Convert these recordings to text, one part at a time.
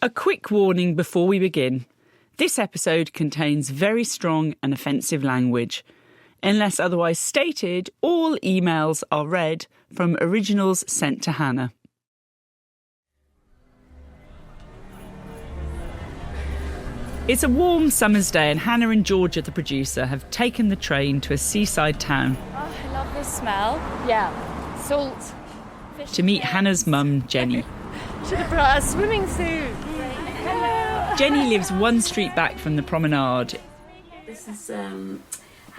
A quick warning before we begin. This episode contains very strong and offensive language. Unless otherwise stated, all emails are read from originals sent to Hannah. It's a warm summer's day and Hannah and Georgia, the producer, have taken the train to a seaside town. Oh, I love this smell. Yeah, salt. To meet Hannah's mum, Jenny. Should have brought a swimming suit. Hello. Jenny lives one street back from the promenade. This is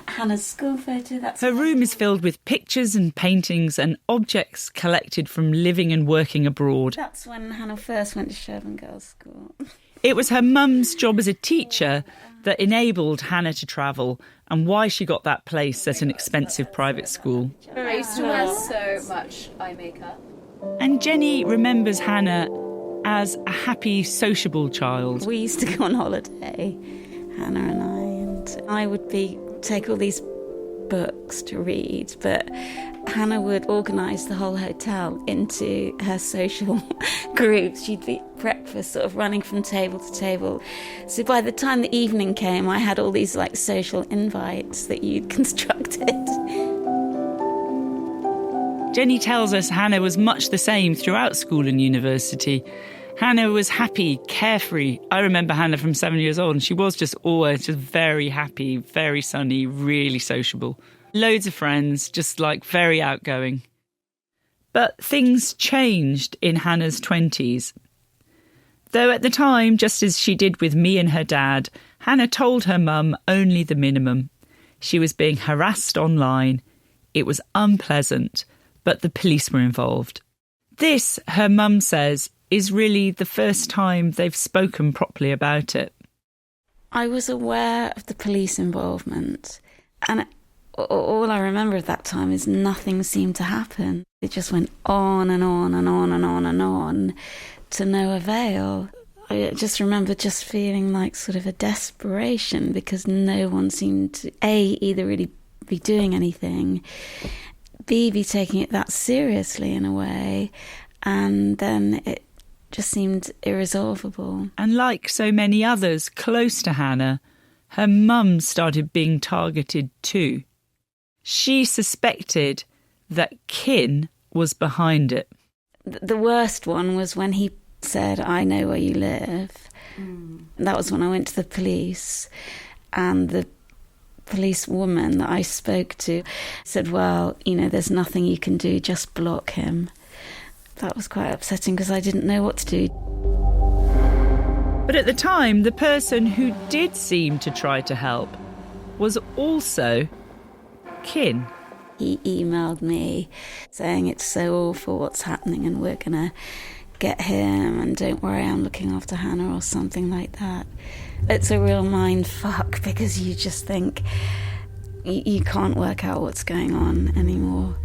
Hannah's school photo. Her room is filled with pictures and paintings and objects collected from living and working abroad. That's when Hannah first went to Sherborne Girls' School. It was her mum's job as a teacher that enabled Hannah to travel and why she got that place at an expensive private school. I used to wear so much eye makeup. And Jenny remembers Hannah as a happy, sociable child. We used to go on holiday, Hannah and I would take all these books to read, but Hannah would organise the whole hotel into her social groups. She'd be at breakfast, sort of running from table to table. So by the time the evening came, I had all these social invites that you'd constructed. Jenny tells us Hannah was much the same throughout school and university. Hannah was happy, carefree. I remember Hannah from 7 years old and she was just always just very happy, very sunny, really sociable. Loads of friends, just very outgoing. But things changed in Hannah's 20s. Though at the time, just as she did with me and her dad, Hannah told her mum only the minimum. She was being harassed online. It was unpleasant, but the police were involved. This, her mum says, is really the first time they've spoken properly about it. I was aware of the police involvement, and all I remember of that time is nothing seemed to happen. It just went on and on and on and on and on to no avail. I just remember just feeling sort of a desperation because no one seemed to, A, either really be doing anything, B, be taking it that seriously in a way, and then it just seemed irresolvable. And like so many others close to Hannah, her mum started being targeted too. She suspected that kin was behind it. The worst one was when he said, "I know where you live." That was when I went to the police, and the police woman that I spoke to said, "Well, there's nothing you can do, just block him." That was quite upsetting because I didn't know what to do. But at the time, the person who did seem to try to help was also kin. He emailed me saying it's so awful what's happening and we're going to get him and don't worry, I'm looking after Hannah or something like that. It's a real mind fuck because you just think you can't work out what's going on anymore.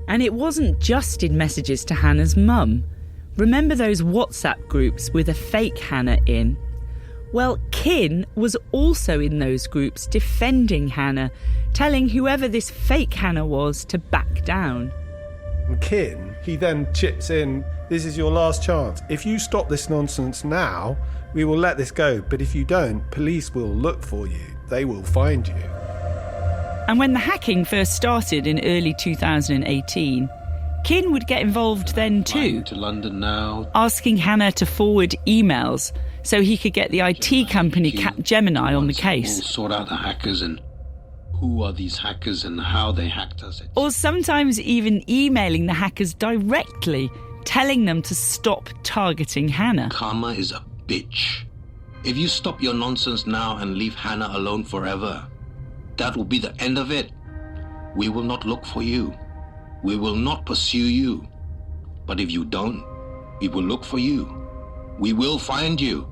And it wasn't just in messages to Hannah's mum. Remember those WhatsApp groups with a fake Hannah in? Well, kin was also in those groups defending Hannah, telling whoever this fake Hannah was to back down. Kin, he then chips in, "This is your last chance. If you stop this nonsense now, we will let this go. But if you don't, police will look for you. They will find you." And when the hacking first started in early 2018, kin would get involved then too, to London now, asking Hannah to forward emails so he could get the IT company Capgemini on the case. We'll sort out the hackers and who are these hackers and how they hacked us. Or sometimes even emailing the hackers directly, telling them to stop targeting Hannah. Karma is a bitch. If you stop your nonsense now and leave Hannah alone forever, that will be the end of it. We will not look for you. We will not pursue you. But if you don't, we will look for you. We will find you.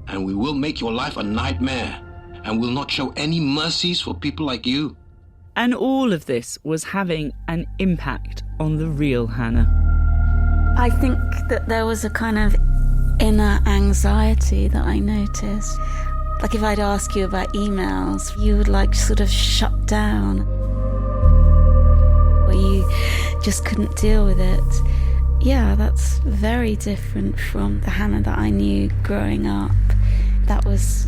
And we will make your life a nightmare. And will not show any mercies for people like you. And all of this was having an impact on the real Hannah. I think that there was a kind of inner anxiety that I noticed. If I'd ask you about emails, you would sort of shut down. Or you just couldn't deal with it. yeah, that's very different from the Hannah that I knew growing up. That was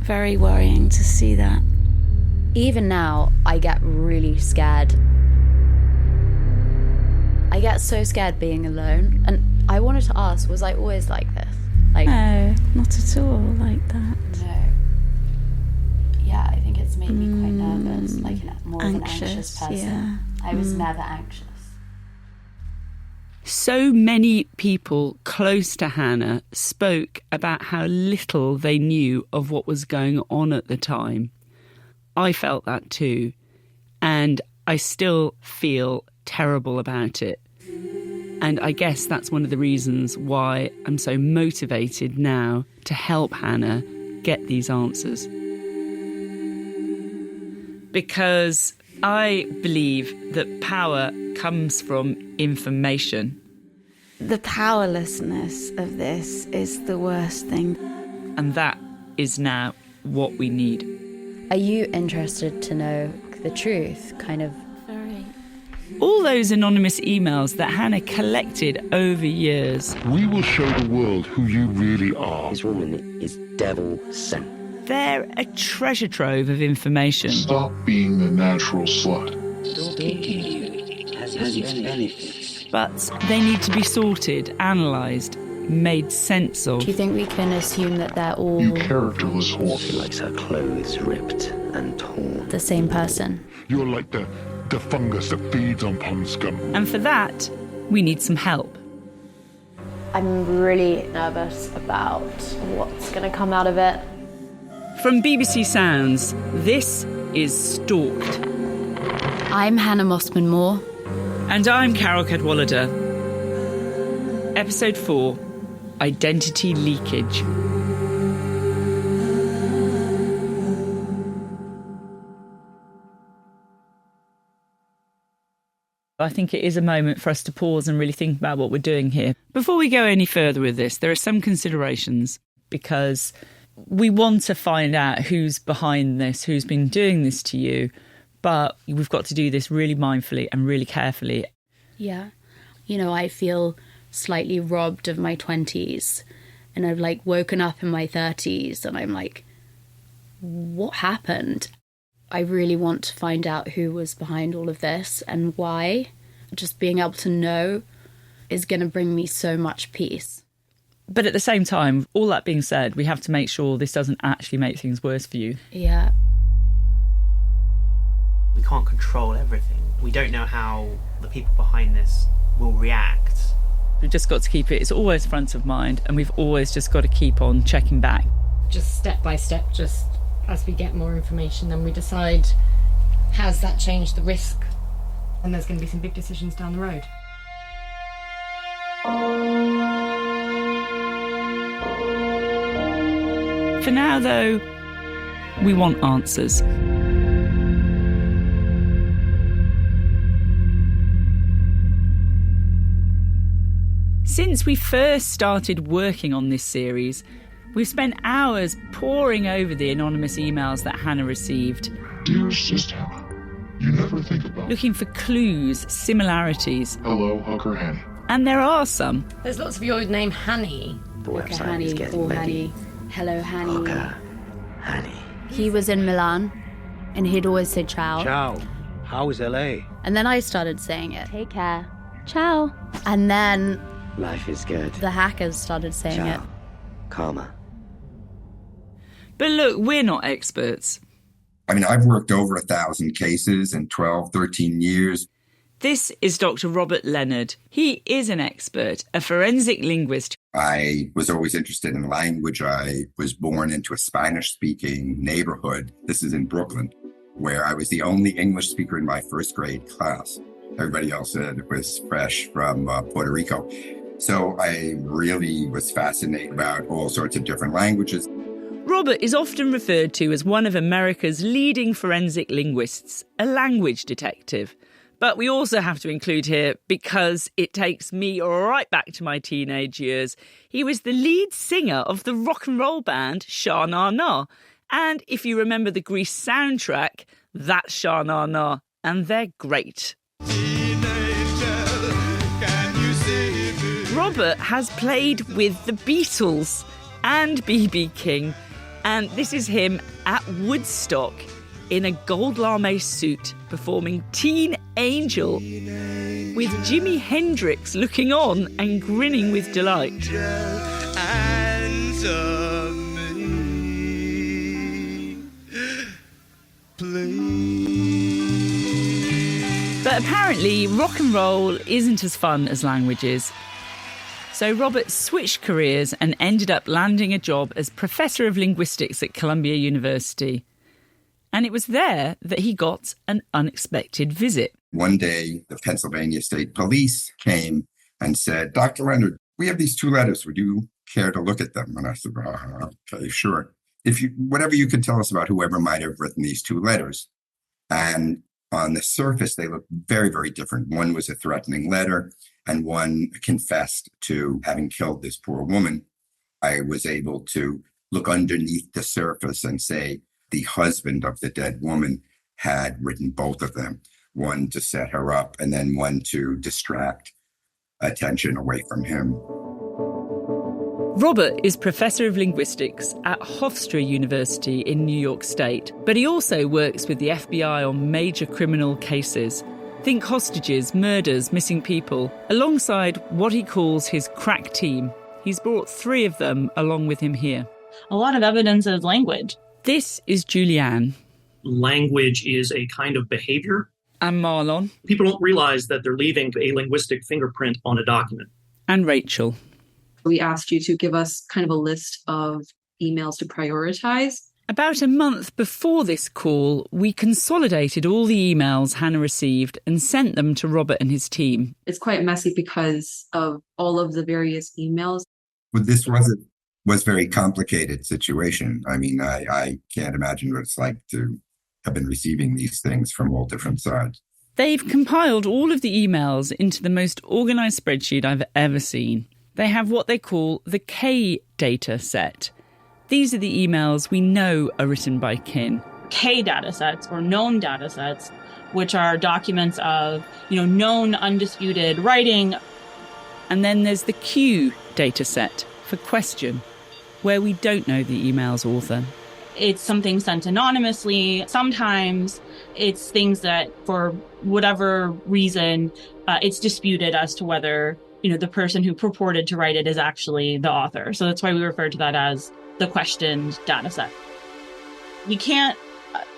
very worrying to see that. Even now, I get really scared. I get so scared being alone. And I wanted to ask, was I always like this? Like, No, not at all like that. no. Yeah, I think it's made me quite nervous, like more of an anxious person. Yeah. I was never anxious. So many people close to Hannah spoke about how little they knew of what was going on at the time. I felt that too, and I still feel terrible about it. And I guess that's one of the reasons why I'm so motivated now to help Hannah get these answers. Because I believe that power comes from information. The powerlessness of this is the worst thing. And that is now what we need. Are you interested to know the truth, kind of? Very. All those anonymous emails that Hannah collected over years. We will show the world who you really are. This woman is devil sent. They're a treasure trove of information. Stop being the natural slut. Stalking you has its benefits. But they need to be sorted, analysed, made sense of. Do you think we can assume that they're all You characterless whore. She likes her clothes ripped and torn. the same person? You're like the fungus that feeds on pond scum. And for that, we need some help. I'm really nervous about what's going to come out of it. From BBC Sounds, this is Stalked. I'm Hannah Mossman-Moore. And I'm Carole Cadwalladr. Episode 4, Identity Leakage. I think it is a moment for us to pause and really think about what we're doing here. Before we go any further with this, there are some considerations, because we want to find out who's behind this, who's been doing this to you, but we've got to do this really mindfully and really carefully. Yeah. You know, I feel slightly robbed of my 20s, and I've like woken up in my 30s and I'm like, what happened? I really want to find out who was behind all of this and why. Just being able to know is going to bring me so much peace. But at the same time, all that being said, we have to make sure this doesn't actually make things worse for you. Yeah. We can't control everything. We don't know how the people behind this will react. We've just got to keep it, it's always front of mind, and we've always just got to keep on checking back. Just step by step, just as we get more information, then we decide, has that changed the risk? And there's going to be some big decisions down the road. For now, though, we want answers. Since we first started working on this series, we've spent hours poring over the anonymous emails that Hannah received, Dearest Sister Hannah, you never think about looking for clues, similarities. Hello, Hooker Hanny. And there are some. There's lots of your name, Hanny. The Hooker website Hanny, is getting or ready. Hanny. Hello, Hanny. Hooker Hanny. He was in Milan, and he'd always say ciao. Ciao. How is LA? And then I started saying it. Take care. Ciao. And then Life is good. the hackers started saying it. Ciao. Karma. But look, we're not experts. I mean, I've worked over 1,000 cases in 12, 13 years. This is Dr. Robert Leonard. He is an expert, a forensic linguist. I was always interested in language. I was born into a Spanish-speaking neighborhood. This is in Brooklyn, where I was the only English speaker in my first grade class. Everybody else was fresh from Puerto Rico. So I really was fascinated about all sorts of different languages. Robert is often referred to as one of America's leading forensic linguists, a language detective. But we also have to include here, because it takes me right back to my teenage years, he was the lead singer of the rock and roll band Sha Na Na. And if you remember the Grease soundtrack, that's Sha Na Na. And they're great. Teenager, can you see Robert has played with the Beatles and B.B. King, and this is him at Woodstock in a gold lame suit performing Teen Angel with Jimi Hendrix looking on and grinning with delight. But apparently rock and roll isn't as fun as languages. So Robert switched careers and ended up landing a job as Professor of Linguistics at Columbia University. And it was there that he got an unexpected visit. One day, the Pennsylvania State Police came and said, Dr. Leonard, we have these 2 letters. Would you care to look at them? And I said, okay, sure. Whatever you can tell us about whoever might have written these 2 letters. And on the surface, they looked very, very different. One was a threatening letter, and one confessed to having killed this poor woman. I was able to look underneath the surface and say the husband of the dead woman had written both of them, one to set her up and then one to distract attention away from him. Robert is Professor of Linguistics at Hofstra University in New York State, but he also works with the FBI on major criminal cases. Think hostages, murders, missing people, alongside what he calls his crack team. He's brought 3 of them along with him here. A lot of evidence is language. This is Julianne. Language is a kind of behavior. And Marlon. People don't realize that they're leaving a linguistic fingerprint on a document. And Rachel. We asked you to give us kind of a list of emails to prioritize. About a month before this call, we consolidated all the emails Hannah received and sent them to Robert and his team. It's quite messy because of all of the various emails. But this was a very complicated situation. I mean, I can't imagine what it's like to have been receiving these things from all different sides. They've compiled all of the emails into the most organised spreadsheet I've ever seen. They have what they call the K data set. These are the emails we know are written by kin. K data sets or known data sets, which are documents of, known undisputed writing. And then there's the Q data set for question, where we don't know the email's author. It's something sent anonymously. Sometimes it's things that, for whatever reason, it's disputed as to whether, the person who purported to write it is actually the author. So that's why we refer to that as the questioned data set. We can't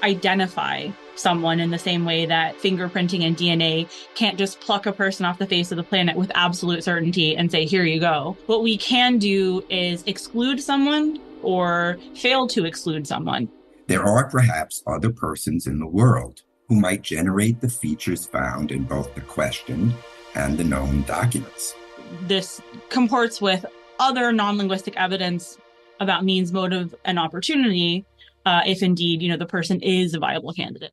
identify someone in the same way that fingerprinting and DNA can't just pluck a person off the face of the planet with absolute certainty and say, here you go. What we can do is exclude someone or fail to exclude someone. There are perhaps other persons in the world who might generate the features found in both the questioned and the known documents. This comports with other non-linguistic evidence about means, motive, and opportunity, if indeed, the person is a viable candidate.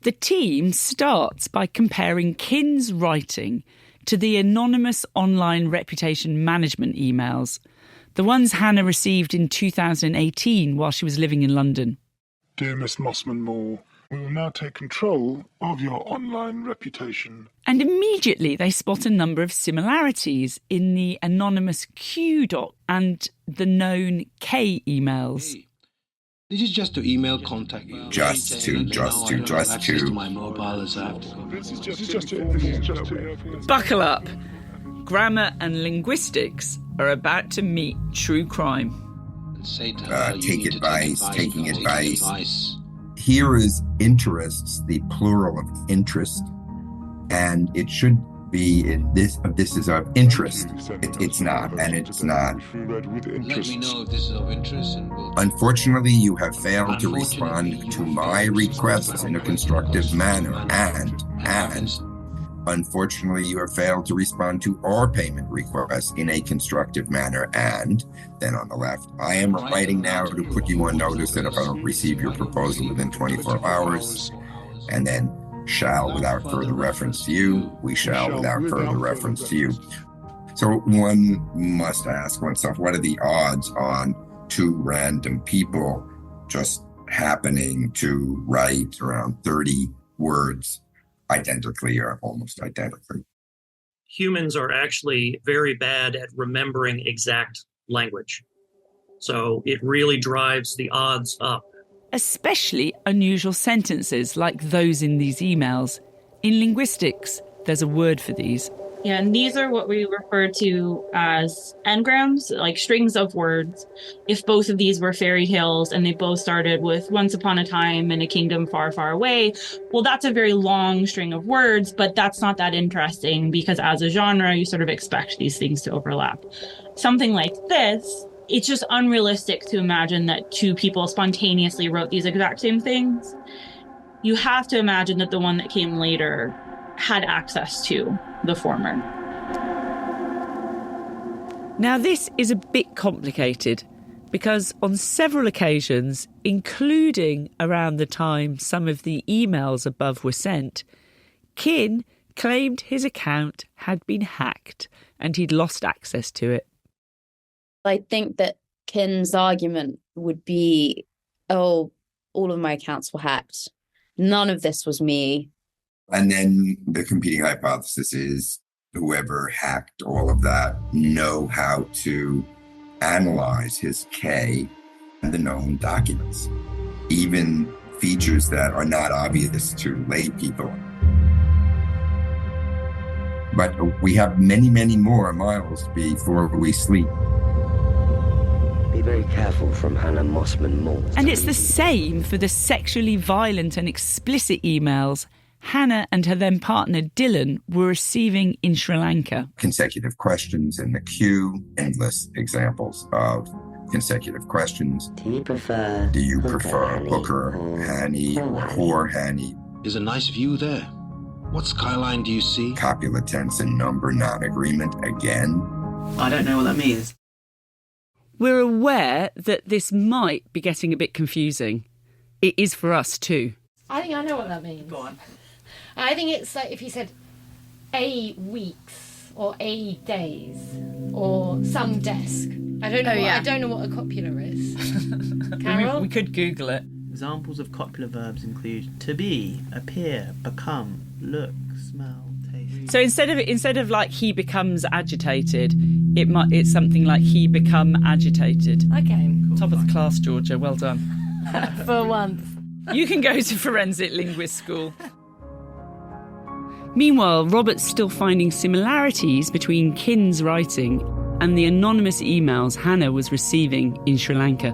The team starts by comparing Kin's writing to the anonymous online reputation management emails, the ones Hannah received in 2018 while she was living in London. Dear Miss Mossman-Moore, we will now take control of your online reputation. And immediately they spot a number of similarities in the anonymous Q doc and the known K emails. Hey, this is just to email contact you. Just to. My mobile is out. Buckle up. Grammar and linguistics are about to meet true crime. Taking advice. Here is interests, the plural of interest, and it should be in this. This is of interest. It's not, and it's not. Let me know if this is of interest. Unfortunately, you have failed to respond to my requests in a constructive manner, and unfortunately, you have failed to respond to our payment requests in a constructive manner. And then on the left, I am writing now to put you on notice that if I don't receive your proposal within 24 hours, and then shall without further reference to you, we shall without further reference to you. So one must ask oneself, what are the odds on 2 random people just happening to write around 30 words identically or almost identically? humans are actually very bad at remembering exact language. So it really drives the odds up. Especially unusual sentences like those in these emails. In linguistics, there's a word for these. Yeah, and these are what we refer to as engrams, like strings of words. If both of these were fairy tales and they both started with once upon a time in a kingdom far, far away, well, that's a very long string of words, but that's not that interesting because as a genre, you sort of expect these things to overlap. Something like this, it's just unrealistic to imagine that two people spontaneously wrote these exact same things. You have to imagine that the one that came later had access to the former. Now, this is a bit complicated because on several occasions, including around the time some of the emails above were sent, Kin claimed his account had been hacked and he'd lost access to it. I think that Kin's argument would be, oh, all of my accounts were hacked. None of this was me. And then the competing hypothesis is whoever hacked all of that know how to analyze his K and the known documents, even features that are not obvious to lay people. But we have many, many more miles before we sleep. Be very careful from Hannah Mossman Moore. And it's the same for the sexually violent and explicit emails Hannah and her then partner Dylan were receiving in Sri Lanka. Consecutive questions in the queue, endless examples of consecutive questions. Do you prefer hooker, Hanny, or whore Hanny? There's a nice view there. What skyline do you see? Copula tense and number non-agreement again. I don't know what that means. We're aware that this might be getting a bit confusing. It is for us too. I think I know what that means. Go on. I think it's like if you said a weeks or a days or some desk. I don't know. I don't know what a copula is. Carole? We could Google it. Examples of copular verbs include to be, appear, become, look, smell, taste. So instead of like he becomes agitated, it's something like he become agitated. Okay. Cool. Top of the class, Georgia. Well done. For once. You can go to forensic linguist school. Meanwhile, Robert's still finding similarities between Kin's writing and the anonymous emails Hannah was receiving in Sri Lanka.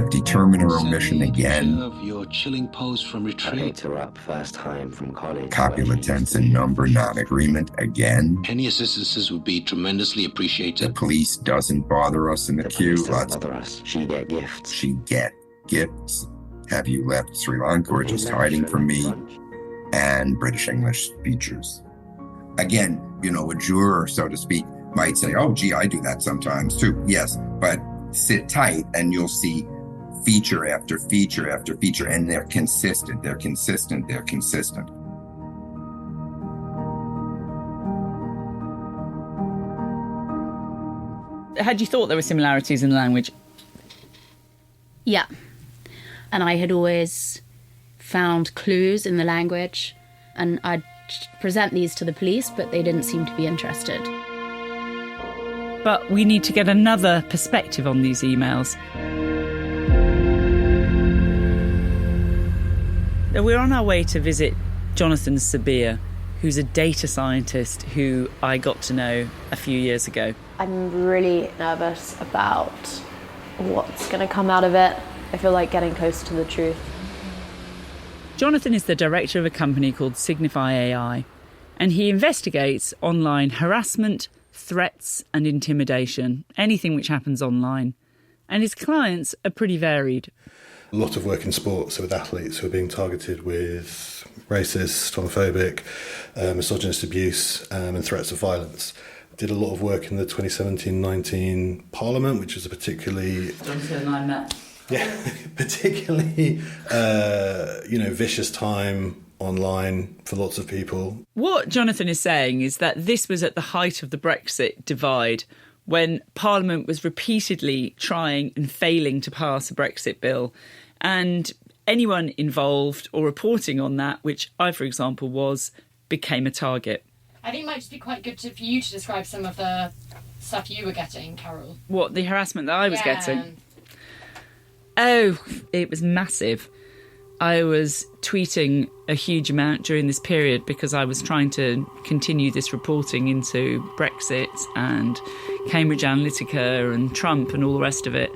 Determine or omission again. Of your chilling pose from retreat. I picked her up first time from college. Copula tense and number non-agreement again. Any assistances would be tremendously appreciated. The police doesn't bother us in the queue. Police doesn't bother us. She get gifts. She get gifts. Have you left Sri Lanka or just hiding from me? And British English features. Again, a juror, so to speak, might say, oh, gee, I do that sometimes too. Yes, but sit tight and you'll see feature after feature after feature, and they're consistent. Had you thought there were similarities in the language? Yeah. And I had always found clues in the language, and I'd present these to the police, but they didn't seem to be interested. But we need to get another perspective on these emails. We're on our way to visit Jonathan Sabir, who's a data scientist who I got to know a few years ago. I'm really nervous about what's going to come out of it. I feel like getting closer to the truth. Jonathan is the director of a company called Signify AI, and he investigates online harassment, threats and intimidation, anything which happens online. And his clients are pretty varied. A lot of work in sports, so with athletes who are being targeted with racist, homophobic, misogynist abuse and threats of violence. Did a lot of work in the 2017-19 Parliament, which was a particularly... Jonathan and I met. Yeah, particularly, vicious time online for lots of people. What Jonathan is saying is that this was at the height of the Brexit divide, when Parliament was repeatedly trying and failing to pass a Brexit bill. And anyone involved or reporting on that, which I, for example, became a target. I think it might just be quite good for you to describe some of the stuff you were getting, Carole. What, the harassment that I was getting? Oh, it was massive. I was tweeting a huge amount during this period because I was trying to continue this reporting into Brexit and Cambridge Analytica and Trump and all the rest of it.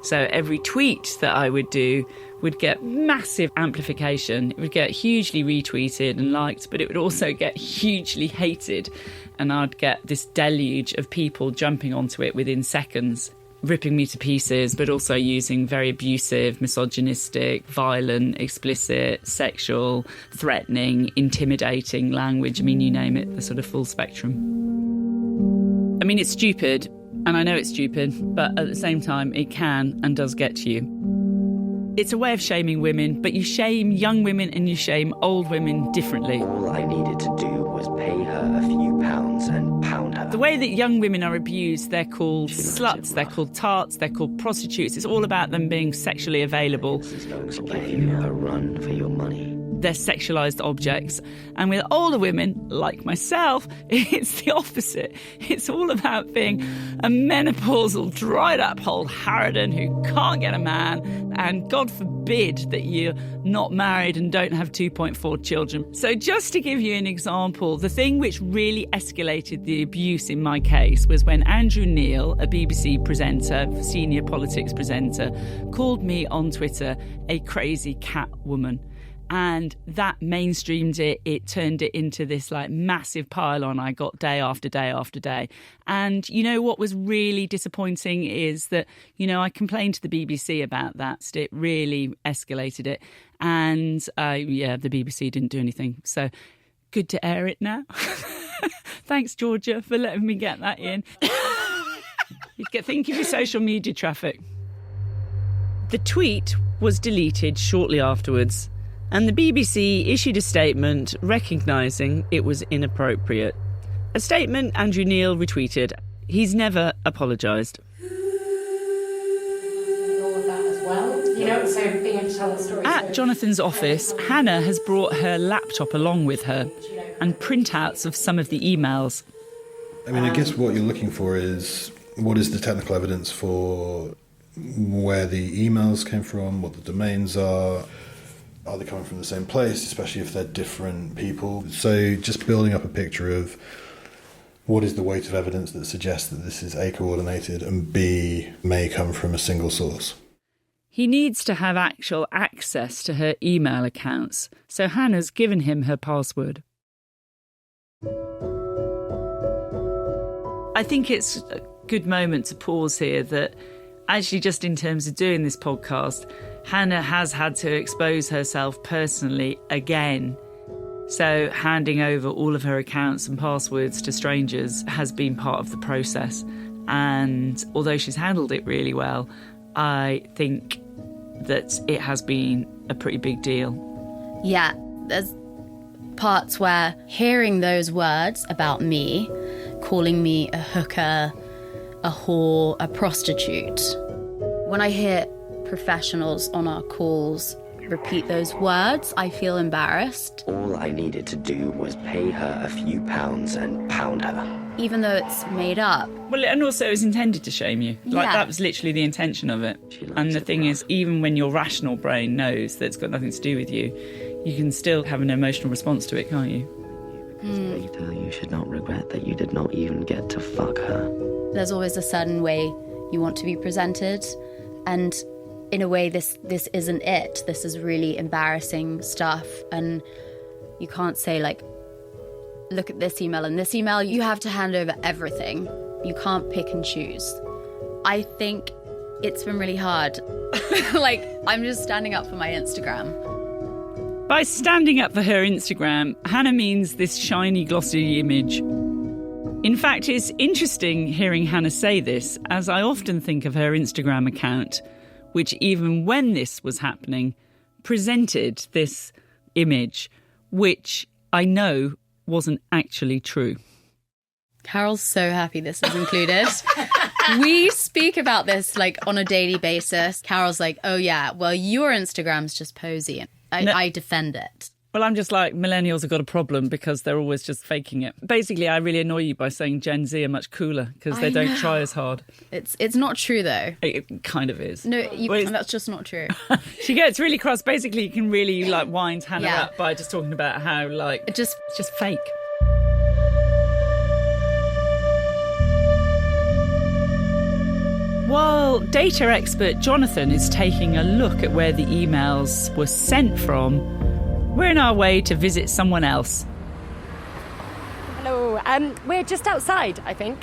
So every tweet that I would do would get massive amplification. It would get hugely retweeted and liked, but it would also get hugely hated. And I'd get this deluge of people jumping onto it within seconds, ripping me to pieces, but also using very abusive, misogynistic, violent, explicit, sexual, threatening, intimidating language. I mean, you name it, the sort of full spectrum. I mean, it's stupid, and I know it's stupid, but at the same time, it can and does get to you. It's a way of shaming women, but you shame young women and you shame old women differently. All I needed to do was pay her a few pounds and pound her. The way that young women are abused, they're called sluts, they're called tarts, they're called prostitutes. It's all about them being sexually available. This is going to give you a run for your money. They're sexualised objects. And with older women, like myself, it's the opposite. It's all about being a menopausal, dried-up old harridan who can't get a man, and God forbid that you're not married and don't have 2.4 children. So just to give you an example, the thing which really escalated the abuse in my case was when Andrew Neil, a BBC presenter, senior politics presenter, called me on Twitter a crazy cat woman. And that mainstreamed it. It turned it into this like massive pile-on I got day after day after day. And you know what was really disappointing is that, you know, I complained to the BBC about that. So it really escalated it. And the BBC didn't do anything. So good to air it now. Thanks, Georgia, for letting me get that in. Think of your social media traffic. The tweet was deleted shortly afterwards, and the BBC issued a statement recognising it was inappropriate. A statement Andrew Neil retweeted. He's never apologised. All of that as well. You know, so being able to tell the story. At Jonathan's office, Hannah has brought her laptop along with her and printouts of some of the emails. I mean, I guess what you're looking for is what is the technical evidence for where the emails came from, what the domains are. Are they coming from the same place, especially if they're different people? So just building up a picture of what is the weight of evidence that suggests that this is A, coordinated, and B, may come from a single source. He needs to have actual access to her email accounts, so Hannah's given him her password. I think it's a good moment to pause here that actually just in terms of doing this podcast, Hannah has had to expose herself personally again. So handing over all of her accounts and passwords to strangers has been part of the process. And although she's handled it really well, I think that it has been a pretty big deal. Yeah, there's parts where hearing those words about me, calling me a hooker, a whore, a prostitute, when I hear professionals on our calls repeat those words, I feel embarrassed. All I needed to do was pay her a few pounds and pound her. Even though it's made up. Well, and also it was intended to shame you. That was literally the intention of it. And the thing is, even when your rational brain knows that it's got nothing to do with you, you can still have an emotional response to it, can't you? Later, you should not regret that you did not even get to fuck her. There's always a certain way you want to be presented, and in a way, this isn't it. This is really embarrassing stuff. And you can't say, like, look at this email and this email. You have to hand over everything. You can't pick and choose. I think it's been really hard. Like, I'm just standing up for my Instagram. By standing up for her Instagram, Hannah means this shiny, glossy image. In fact, it's interesting hearing Hannah say this, as I often think of her Instagram account, which even when this was happening, presented this image, which I know wasn't actually true. Carole's so happy this is included. We speak about this like on a daily basis. Carole's like, oh yeah, well, your Instagram's just posy. I defend it. Well, I'm just like, millennials have got a problem because they're always just faking it. Basically, I really annoy you by saying Gen Z are much cooler because they don't try as hard. It's not true, though. It kind of is. No, that's just not true. She gets really cross. Basically, you can really, like, wind Hannah up by just talking about how, like, it's just fake. While data expert Jonathan is taking a look at where the emails were sent from, we're on our way to visit someone else. Hello, we're just outside, I think.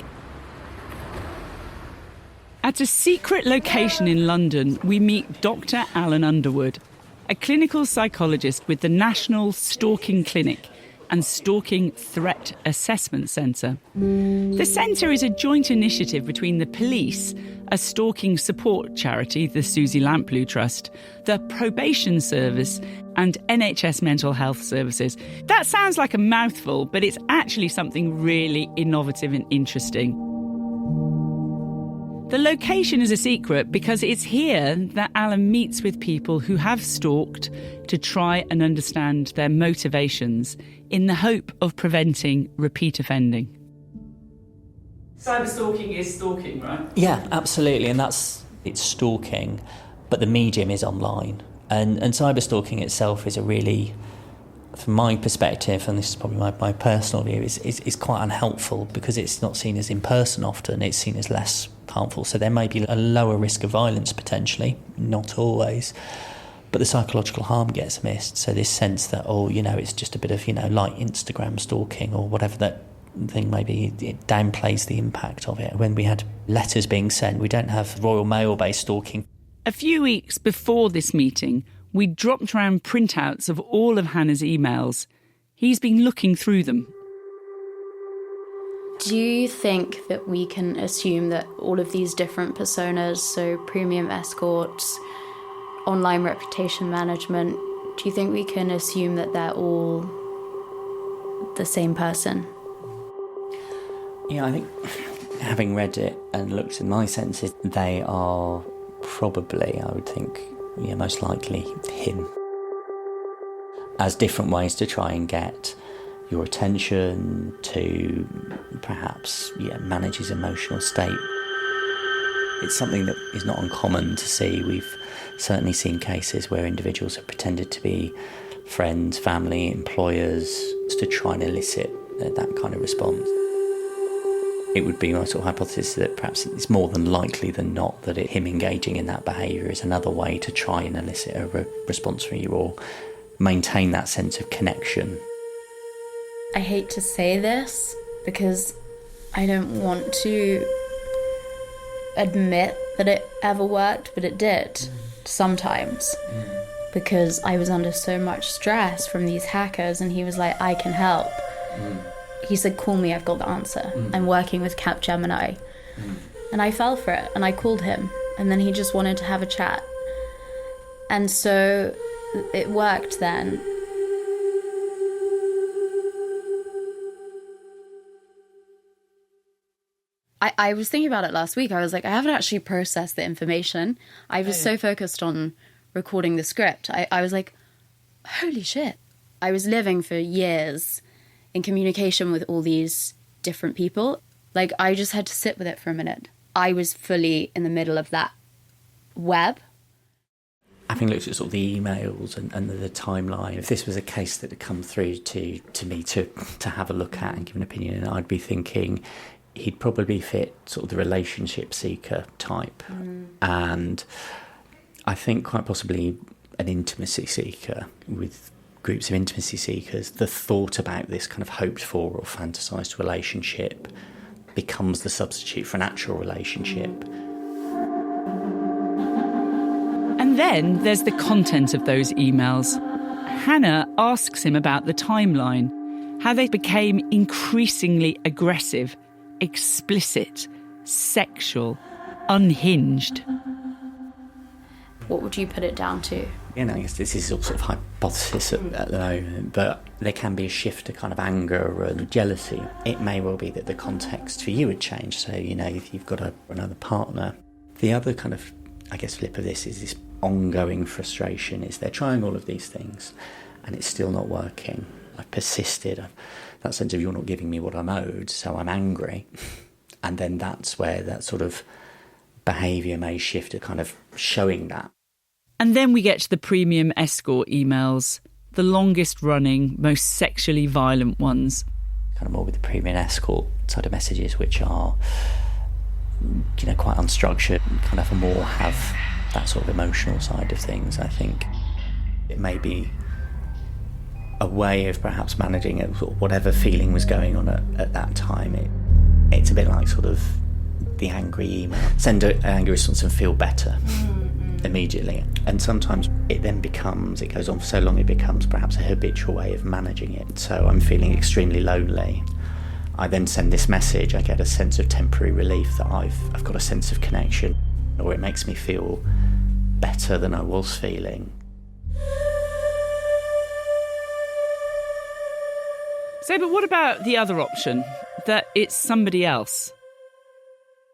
At a secret location in London, we meet Dr. Alan Underwood, a clinical psychologist with the National Stalking Clinic and Stalking Threat Assessment Centre. The centre is a joint initiative between the police, a stalking support charity, the Susie Lamplugh Trust, the Probation Service and NHS Mental Health Services. That sounds like a mouthful, but it's actually something really innovative and interesting. The location is a secret because it's here that Alan meets with people who have stalked to try and understand their motivations in the hope of preventing repeat offending. Cyber stalking is stalking, right? Yeah, absolutely, and it's stalking, but the medium is online. And cyber stalking itself is a really, from my perspective, and this is probably my personal view, is quite unhelpful because it's not seen as in person often, it's seen as less harmful. So there may be a lower risk of violence potentially, not always, but the psychological harm gets missed. So this sense that, it's just a bit of, like Instagram stalking or whatever that thing maybe, it downplays the impact of it. When we had letters being sent, we don't have Royal Mail-based stalking. A few weeks before this meeting, we dropped around printouts of all of Hannah's emails. He's been looking through them. Do you think that we can assume that all of these different personas, so premium escorts, online reputation management, do you think we can assume that they're all the same person? Yeah, I think having read it and looked at my senses, they are probably, I would think, most likely him. As different ways to try and get your attention, to perhaps manage his emotional state. It's something that is not uncommon to see. We've certainly seen cases where individuals have pretended to be friends, family, employers, to try and elicit that kind of response. It would be my sort of hypothesis that perhaps it's more than likely than not that him engaging in that behaviour is another way to try and elicit a response from you or maintain that sense of connection. I hate to say this because I don't want to admit that it ever worked, but it did sometimes because I was under so much stress from these hackers and he was like, I can help. He said, call me, I've got the answer. I'm working with Capgemini. And I fell for it and I called him and then he just wanted to have a chat. And so it worked then. I was thinking about it last week. I was like, I haven't actually processed the information. I was so focused on recording the script. I was like, holy shit. I was living for years in communication with all these different people. Like, I just had to sit with it for a minute. I was fully in the middle of that web. Having looked at sort of the emails and the timeline, if this was a case that had come through to me to have a look at and give an opinion, I'd be thinking he'd probably fit sort of the relationship seeker type. And I think quite possibly an intimacy seeker. With groups of intimacy seekers, the thought about this kind of hoped for or fantasised relationship becomes the substitute for an actual relationship. And then there's the content of those emails. Hannah asks him about the timeline, how they became increasingly aggressive, explicit, sexual, unhinged. What would you put it down to? I guess this is all sort of hypothesis at the moment, but there can be a shift to kind of anger and jealousy. It may well be that the context for you would change. So, if you've got another partner. The other kind of, flip of this is this ongoing frustration is they're trying all of these things and it's still not working. I've persisted. That sense of you're not giving me what I'm owed, so I'm angry. And then that's where that sort of behaviour may shift to kind of showing that. And then we get to the premium escort emails, the longest running, most sexually violent ones. Kind of more with the premium escort sort of messages, which are, quite unstructured, kind of more have that sort of emotional side of things. I think it may be a way of perhaps managing it, whatever feeling was going on at that time. It's a bit like sort of the angry email. Send an angry response and feel better immediately. And sometimes it then becomes, it goes on for so long, it becomes perhaps a habitual way of managing it. So I'm feeling extremely lonely. I then send this message, I get a sense of temporary relief that I've got a sense of connection, or it makes me feel better than I was feeling. So, but what about the other option, that it's somebody else?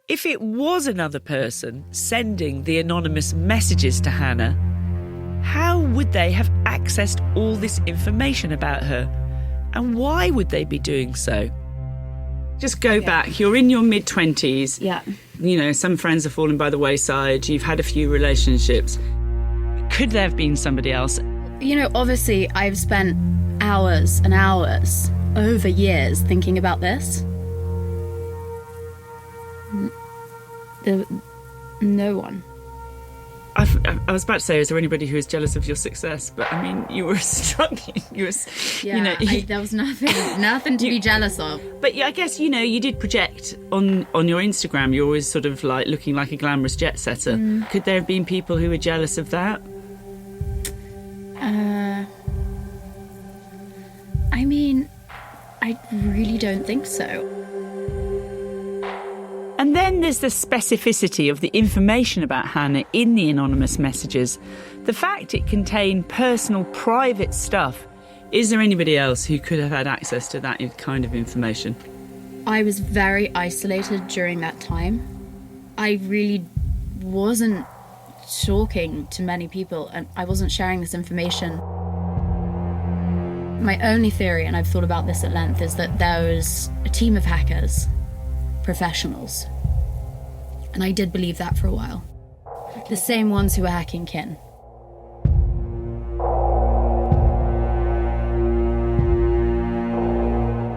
If it was another person sending the anonymous messages to Hannah, how would they have accessed all this information about her? And why would they be doing so? Just go back. You're in your mid-20s. Yeah. Some friends have fallen by the wayside. You've had a few relationships. Could there have been somebody else? Obviously, I've spent hours and hours over years thinking about this. No one. I was about to say, is there anybody who is jealous of your success? But I mean, you were struggling. There was nothing to be jealous of. But yeah, I guess you did project on your Instagram. You're always sort of like looking like a glamorous jet setter. Could there have been people who were jealous of that? I mean, I really don't think so. And then there's the specificity of the information about Hannah in the anonymous messages. The fact it contained personal, private stuff. Is there anybody else who could have had access to that kind of information? I was very isolated during that time. I really wasn't talking to many people, and I wasn't sharing this information. My only theory, and I've thought about this at length, is that there was a team of hackers, professionals. And I did believe that for a while. The same ones who were hacking Kin.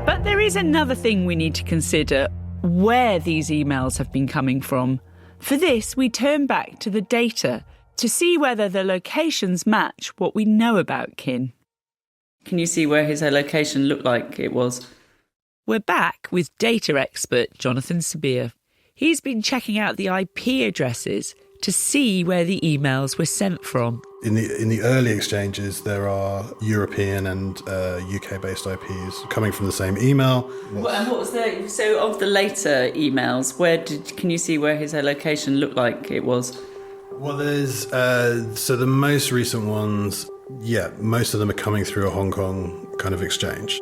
But there is another thing we need to consider, where these emails have been coming from. For this, we turn back to the data to see whether the locations match what we know about Kin. Can you see where his location looked like it was? We're back with data expert Jonathan Sabir. He's been checking out the IP addresses to see where the emails were sent from. In the early exchanges, there are European and UK-based IPs coming from the same email. And what was so of the later emails? Can you see where his location looked like it was? Well, there's so the most recent ones. Yeah, most of them are coming through a Hong Kong kind of exchange.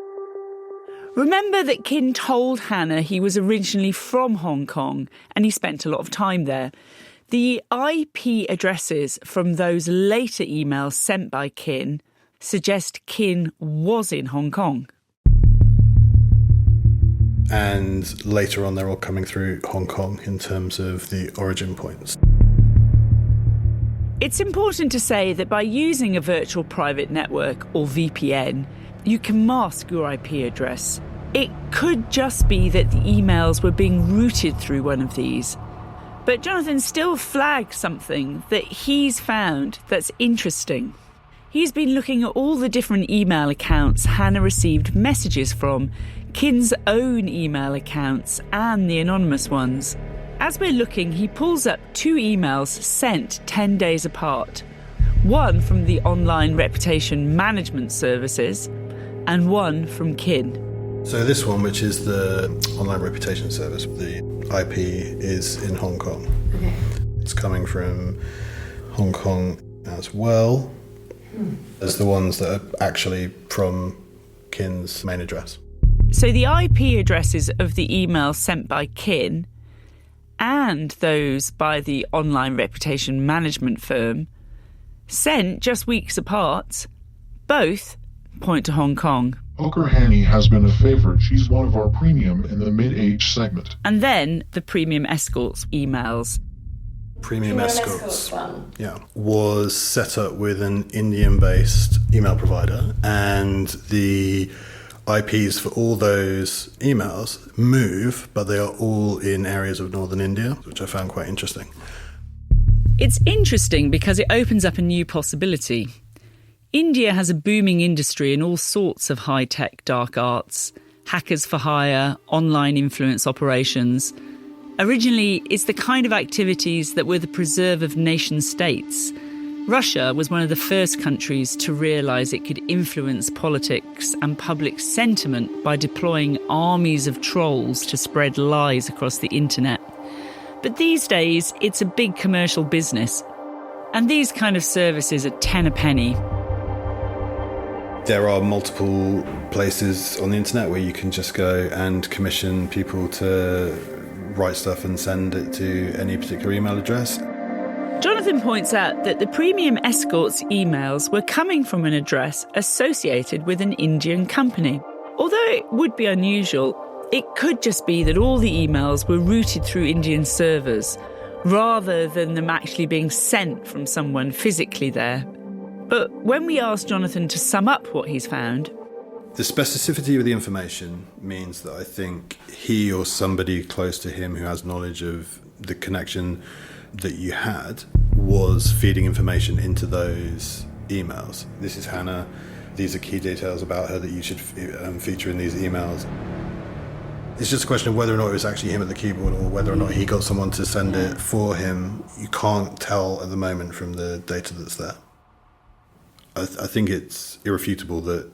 Remember that Kin told Hannah he was originally from Hong Kong and he spent a lot of time there. The IP addresses from those later emails sent by Kin suggest Kin was in Hong Kong. And later on, they're all coming through Hong Kong in terms of the origin points. It's important to say that by using a virtual private network, or VPN, you can mask your IP address. It could just be that the emails were being routed through one of these. But Jonathan still flagged something that he's found that's interesting. He's been looking at all the different email accounts Hannah received messages from, Kin's own email accounts and the anonymous ones. As we're looking, he pulls up 2 emails sent 10 days apart. One from the online reputation management services and one from Kin. So this one, which is the online reputation service, the IP is in Hong Kong. Okay. It's coming from Hong Kong as well as the ones that are actually from Kin's main address. So the IP addresses of the emails sent by Kin and those by the online reputation management firm, sent just weeks apart, Both point to Hong Kong. Stalker Hanny has been a favorite. She's one of our premium in the mid-age segment. And then the premium escorts emails. Premium Escorts was set up with an Indian-based email provider, and the IPs for all those emails move, but they are all in areas of northern India, which I found quite interesting. It's interesting because it opens up a new possibility. India has a booming industry in all sorts of high-tech dark arts, hackers for hire, online influence operations. Originally, it's the kind of activities that were the preserve of nation-states. Russia was one of the first countries to realise it could influence politics and public sentiment by deploying armies of trolls to spread lies across the internet. But these days, it's a big commercial business. And these kind of services are 10 a penny. There are multiple places on the internet where you can just go and commission people to write stuff and send it to any particular email address. Jonathan points out that the premium escorts emails were coming from an address associated with an Indian company. Although it would be unusual, it could just be that all the emails were routed through Indian servers, rather than them actually being sent from someone physically there. But when we asked Jonathan to sum up what he's found, the specificity of the information means that I think he or somebody close to him who has knowledge of the connection that you had was feeding information into those emails. This is Hannah. These are key details about her that you should feature in these emails. It's just a question of whether or not it was actually him at the keyboard or whether or not he got someone to send it for him. You can't tell at the moment from the data that's there. I think it's irrefutable that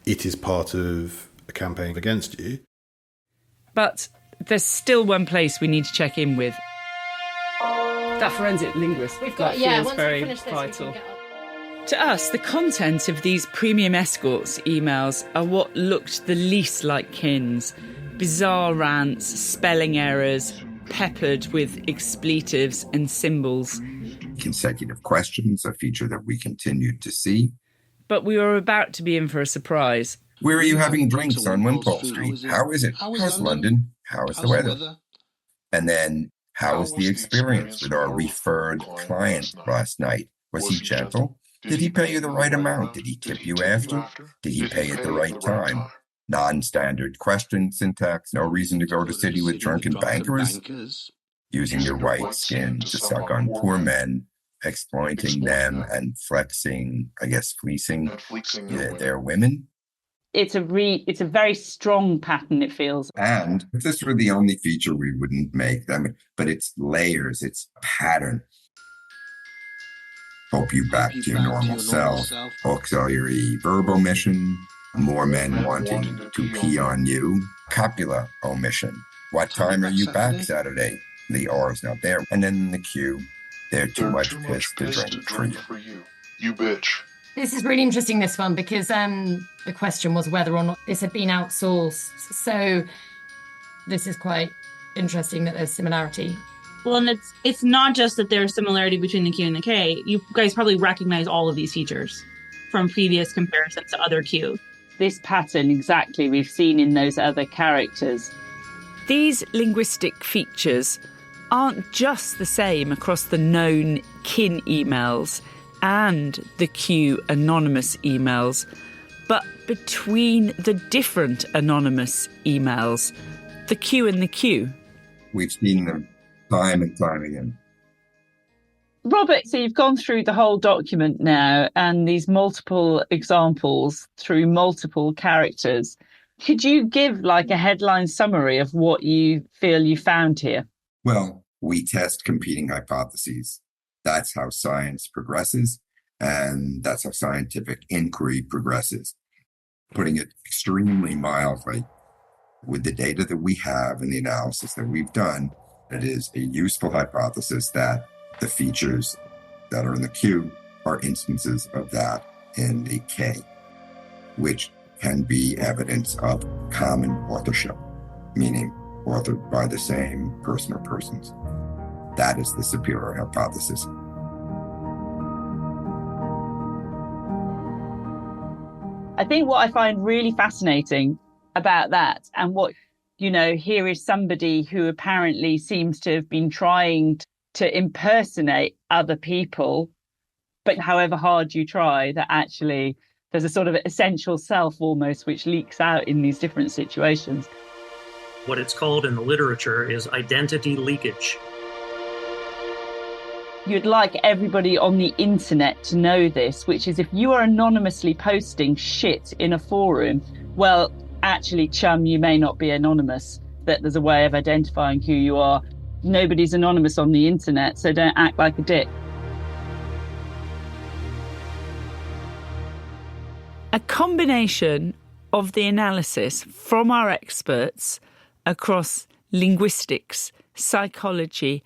it is part of a campaign against you. But there's still one place we need to check in with. That forensic linguist. We've got, feels once very we finish this, vital. we can get To us, the content of these premium escorts emails are what looked the least like Kin's. Bizarre rants, spelling errors, peppered with expletives and symbols. Consecutive questions, a feature that we continued to see. But we were about to be in for a surprise. Where are you having drinks on Wimpole Street? How is it? How's London? How is the weather? And then, how was the experience with our referred client last night? Was he gentle? Did he pay you the right amount? Did he tip you after? Did he pay at the right time? Non-standard question syntax, no reason to go to city with drunken bankers. Using your white skin to suck on poor men, exploiting them and flexing, fleecing their women. It's a very strong pattern, it feels. And if this were the only feature, we wouldn't make them, but it's layers, it's pattern. Hope you back to your normal self. Auxiliary verb omission. More men wanting to pee on you. Copula omission. What time are you back Saturday? The R is not there. And then the Q. They're too much piss to drink for you. You bitch. This is really interesting, this one, because the question was whether or not this had been outsourced. So this is quite interesting that there's similarity. Well, and it's not just that there's similarity between the Q and the K. You guys probably recognize all of these features from previous comparisons to other Q. This pattern exactly we've seen in those other characters. These linguistic features aren't just the same across the known kin emails and the Q anonymous emails, but between the different anonymous emails, the Q and the Q. We've seen them time and time again. Robert, so you've gone through the whole document now and these multiple examples through multiple characters. Could you give a headline summary of what you feel you found here? Well, we test competing hypotheses. That's how science progresses, and that's how scientific inquiry progresses. Putting it extremely mildly, with the data that we have and the analysis that we've done, it is a useful hypothesis that the features that are in the Q are instances of that in the K, which can be evidence of common authorship, meaning authored by the same person or persons. That is the superior hypothesis. I think what I find really fascinating about that, and what, here is somebody who apparently seems to have been trying to impersonate other people, but however hard you try, that actually there's a sort of essential self almost which leaks out in these different situations. What it's called in the literature is identity leakage. You'd like everybody on the internet to know this, which is if you are anonymously posting shit in a forum, well, actually, chum, you may not be anonymous, that there's a way of identifying who you are. Nobody's anonymous on the internet, so don't act like a dick. A combination of the analysis from our experts across linguistics, psychology,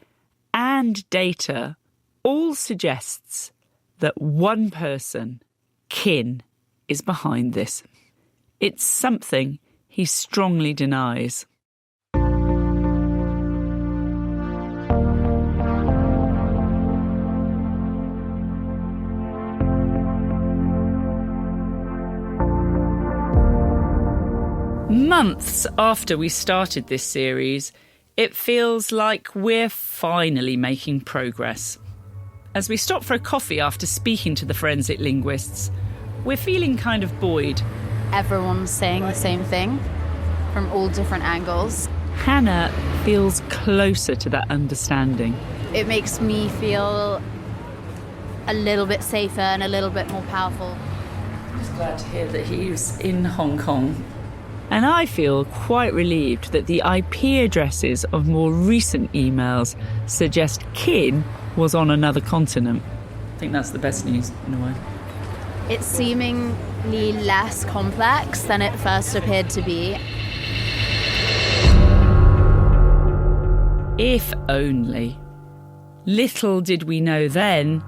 and data all suggests that one person, Kin, is behind this. It's something he strongly denies. Months after we started this series, it feels like we're finally making progress. As we stop for a coffee after speaking to the forensic linguists, we're feeling kind of buoyed. Everyone's saying the same thing from all different angles. Hannah feels closer to that understanding. It makes me feel a little bit safer and a little bit more powerful. I'm just glad to hear that he's in Hong Kong. And I feel quite relieved that the IP addresses of more recent emails suggest Kin was on another continent. I think that's the best news, in a way. It's seemingly less complex than it first appeared to be. If only. Little did we know then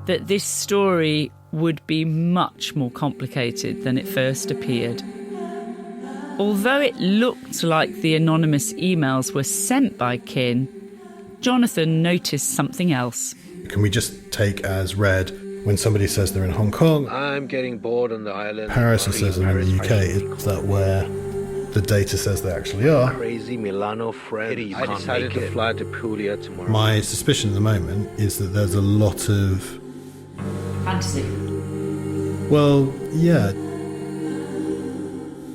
that this story would be much more complicated than it first appeared. Although it looked like the anonymous emails were sent by Kin, Jonathan noticed something else. Can we just take as read when somebody says they're in Hong Kong? I'm getting bored on the island. Paris and says they're in the UK. Is that where the data says they actually are? Crazy Milano friend. I decided to fly to Puglia tomorrow. My suspicion at the moment is that there's a lot of fantasy. Well, yeah.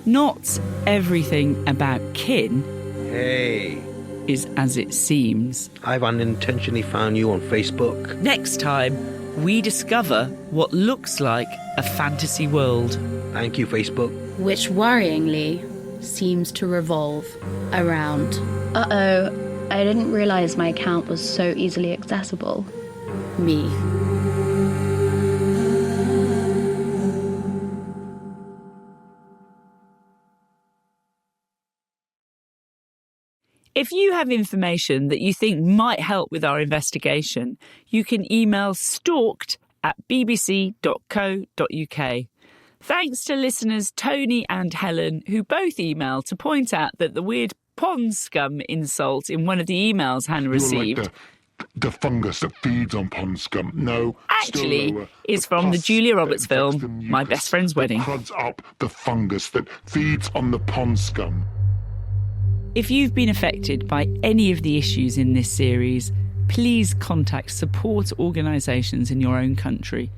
Not everything about Kin Hey. is as it seems. I've unintentionally found you on Facebook. Next time, we discover what looks like a fantasy world. Thank you, Facebook. Which worryingly seems to revolve around. Uh-oh, I didn't realise my account was so easily accessible. Me. If you have information that you think might help with our investigation, you can email stalked@bbc.co.uk. Thanks to listeners Tony and Helen, who both emailed to point out that the weird pond scum insult in one of the emails Hannah received... Like the fungus that feeds on pond scum. No, actually is from the Julia Roberts film, My Best Friend's Wedding. Cruds up the fungus that feeds on the pond scum. If you've been affected by any of the issues in this series, please contact support organisations in your own country.